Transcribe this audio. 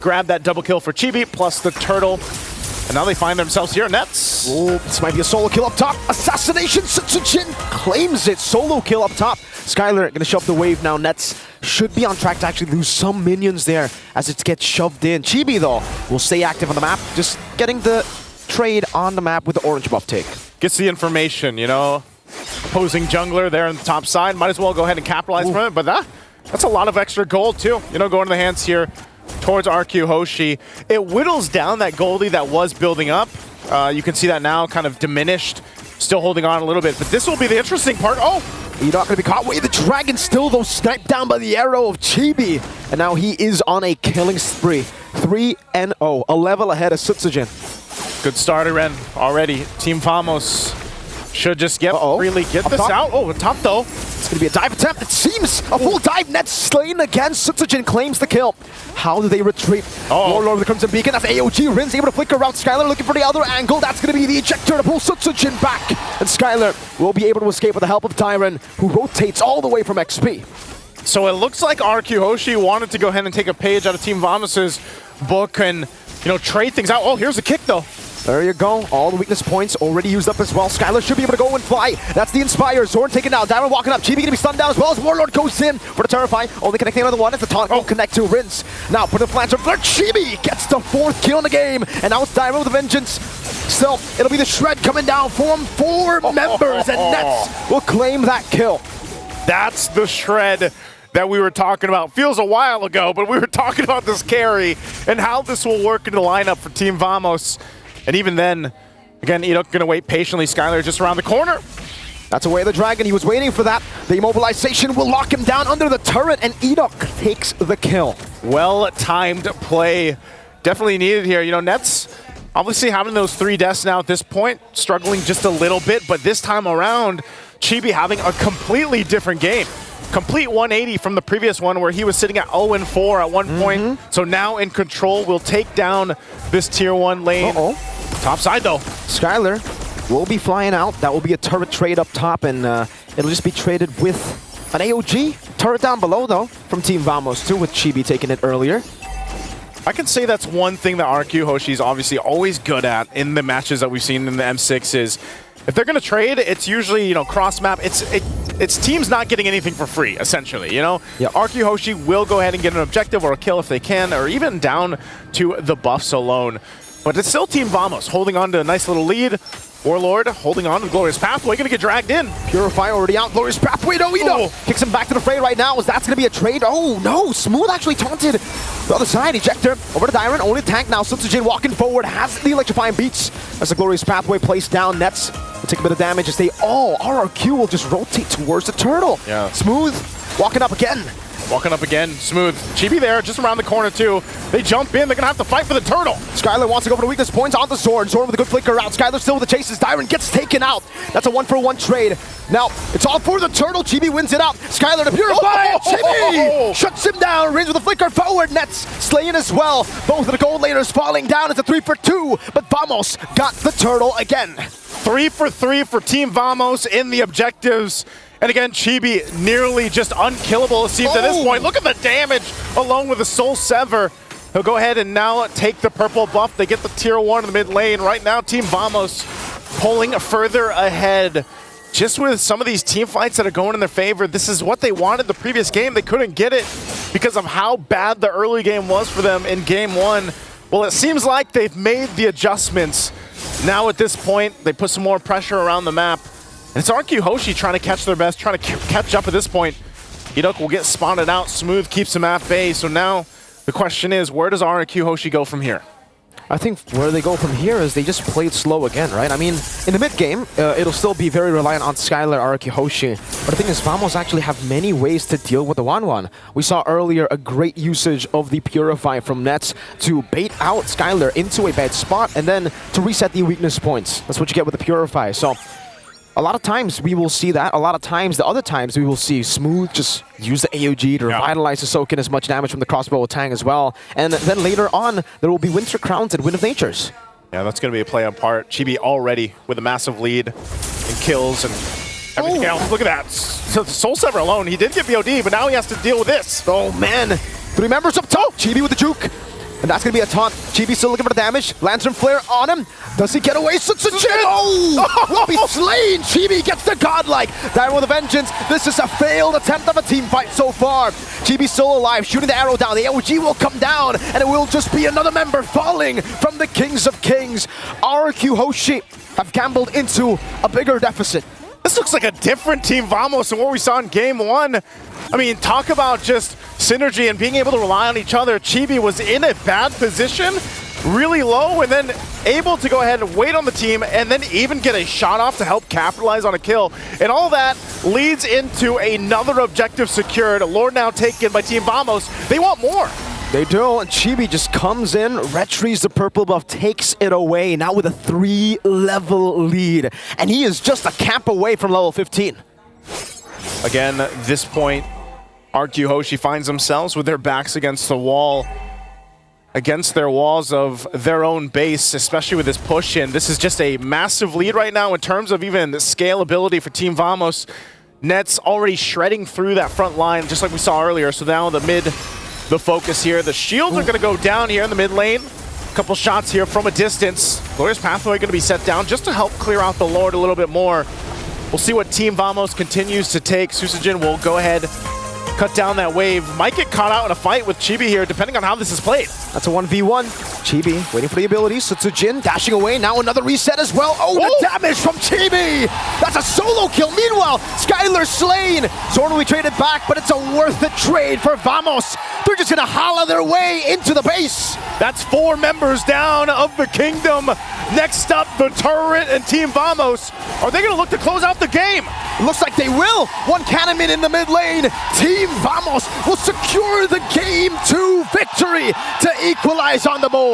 Grab that double kill for Chibi, plus the turtle. And now they find themselves here in nets. Oh, this might be a solo kill up top. Assassination, Sutsujin claims it. Solo kill up top. Skylar gonna shove the wave now. Nets should be on track to actually lose some minions there as it gets shoved in. Chibi, though, will stay active on the map, just getting the trade on the map with the orange buff take. Gets the information, you know. Opposing jungler there on the top side. Might as well go ahead and capitalize from it, but that's a lot of extra gold, too. You know, going to the hands here towards RQ Hoshi. It whittles down that Goldie that was building up. You can see that now kind of diminished, still holding on a little bit. But this will be the interesting part. Oh! You're not going to be caught. Wait, the dragon still, though, sniped down by the arrow of Chibi. And now he is on a killing spree. 3-0, a level ahead of Sutsujin. Good starter, Ren, already. Team Famos should just really get this out. Oh, top though. It's going to be a dive attempt. It seems a full dive. Net slain again. Sutsujin claims the kill. How do they retreat? Warlord with the Crimson Beacon. That's AOG. Rin's able to flicker around Skylar, looking for the other angle. That's going to be the ejector to pull Sutsujin back. And Skylar will be able to escape with the help of Tyron, who rotates all the way from XP. So it looks like RQ Hoshi wanted to go ahead and take a page out of Team Vamos' book and, you know, trade things out. Oh, here's a kick though. There you go. All the weakness points already used up as well. Skylar should be able to go and fly. That's the Inspire. Zorn taken down. Diamond walking up. Chibi going to be stunned down as well as Warlord goes in for the Terrify. Only connecting another one as the taunt will connect to Rinse. Now put the flancher for Chibi. Gets the 4th kill in the game. And now it's Diamond with a vengeance. Still, it'll be the Shred coming down. Form 4 members and Nets will claim that kill. That's the Shred that we were talking about. Feels a while ago, but we were talking about this carry and how this will work in the lineup for Team Vamos. And even then, again, Edok gonna wait patiently. Skylar just around the corner. That's away the dragon. He was waiting for that. The immobilization will lock him down under the turret, and Edok takes the kill. Well-timed play. Definitely needed here. You know, Nets obviously having those 3 deaths now at this point, struggling just a little bit, but this time around, Chibi having a completely different game. Complete 180 from the previous one where he was sitting at 0-4 at one point. So now in control, will take down this tier 1 lane. Top side though. Skylar will be flying out. That will be a turret trade up top, and it'll just be traded with an AOG. Turret down below though from Team Vamos too, with Chibi taking it earlier. I can say that's one thing that RQ Hoshi is obviously always good at in the matches that we've seen in the M6 is if they're going to trade, it's usually, you know, cross-map. It's teams not getting anything for free, essentially, you know? Yep. RQ Hoshi will go ahead and get an objective or a kill if they can, or even down to the buffs alone. But it's still Team Vamos holding on to a nice little lead. Warlord holding on to the Glorious Pathway, going to get dragged in. Purify already out. Glorious Pathway, no, kicks him back to the fray right now. Is that's going to be a trade? Oh, no. Smooth actually taunted the other side. Ejector over to Dyron. Only tank now. Sutsujin walking forward. Has the electrifying beats. As the Glorious Pathway placed down. Nets will take a bit of damage as they all, RRQ will just rotate towards the turtle. Yeah. Smooth walking up again. Walking up again, Smooth. Chibi there, just around the corner too. They jump in, they're gonna have to fight for the turtle. Skylar wants to go for the weakness points on the Zorn. Zorn with a good flicker out. Skylar still with the chases. Dyron gets taken out. That's a 1-for-1 trade. Now, it's all for the turtle. Chibi wins it out. Skylar to purify. Chibi shuts him down. Rins with a flicker forward. Nets slaying as well. Both of the gold laners falling down. It's a 3-for-2, but Vamos got the turtle again. 3-for-3 for Team Vamos in the objectives. And again, Chibi nearly just unkillable, it seems at this point. Look at the damage alone with the Soul Sever. He'll go ahead and now take the purple buff. They get the tier 1 in the mid lane. Right now, Team Vamos pulling further ahead. Just with some of these team fights that are going in their favor, this is what they wanted the previous game. They couldn't get it because of how bad the early game was for them in game 1. Well, it seems like they've made the adjustments. Now at this point, they put some more pressure around the map. And it's RQ Hoshi trying to catch their best, trying to catch up at this point. Edok will get spotted out. Smooth keeps him at bay. So now the question is, where does RQ Hoshi go from here? I think where they go from here is they just play it slow again, right? I mean, in the mid-game, it'll still be very reliant on Skylar, RQ Hoshi. But the thing is, Vamos actually have many ways to deal with the 1-1. We saw earlier a great usage of the Purify from Nets to bait out Skylar into a bad spot and then to reset the weakness points. That's what you get with the Purify. So a lot of times we will see that. A lot of times, the other times we will see Smooth just use the AOG to revitalize to soak in as much damage from the crossbow Tang as well. And then later on, there will be Winter Crowns and Wind of Natures. Yeah, that's going to be a play on part. Chibi already with a massive lead in kills and everything else. Look at that. So Soul Sever alone, he did get BOD, but now he has to deal with this. Oh man, 3 members up top. Chibi with the juke. And that's going to be a taunt. Chibi still looking for the damage. Lantern Flare on him. Does he get away? Sutsujin! Oh! Will be slain! Chibi gets the godlike. Down with a vengeance. This is a failed attempt of a team fight so far. Chibi still alive, shooting the arrow down. The OG will come down, and it will just be another member falling from the Kings of Kings. RQ Hoshi have gambled into a bigger deficit. This looks like a different Team Vamos than what we saw in Game 1. I mean, talk about just synergy and being able to rely on each other. Chibi was in a bad position, really low, and then able to go ahead and wait on the team and then even get a shot off to help capitalize on a kill. And all that leads into another objective secured. Lord now taken by Team Vamos. They want more. They do, and Chibi just comes in, retrieves the purple buff, takes it away, now with a 3-level lead. And he is just a camp away from level 15. Again, this point, RQ Hoshi finds themselves with their backs against the wall, against their walls of their own base, especially with this push in. This is just a massive lead right now in terms of even the scalability for Team Vamos. Nets already shredding through that front line, just like we saw earlier. So now the focus here. The shields are going to go down here in the mid lane. A couple shots here from a distance. Glorious Pathway going to be set down just to help clear out the Lord a little bit more. We'll see what Team Vamos continues to take. Susujin will go ahead, cut down that wave. Might get caught out in a fight with Chibi here, depending on how this is played. That's a 1v1. Chibi waiting for the ability. Susujin dashing away. Now another reset as well. Oh, the damage from Chibi! That's a solo kill. Meanwhile, Skylar slain. Zorn will be traded back, but it's a worth it trade for Vamos. They're just gonna holla their way into the base. That's 4 members down of the Kingdom. Next up, the Turret and Team Vamos. Are they gonna look to close out the game? Looks like they will. One Cannon in the mid lane. Team Vamos will secure the Game 2 victory to equalize on the board.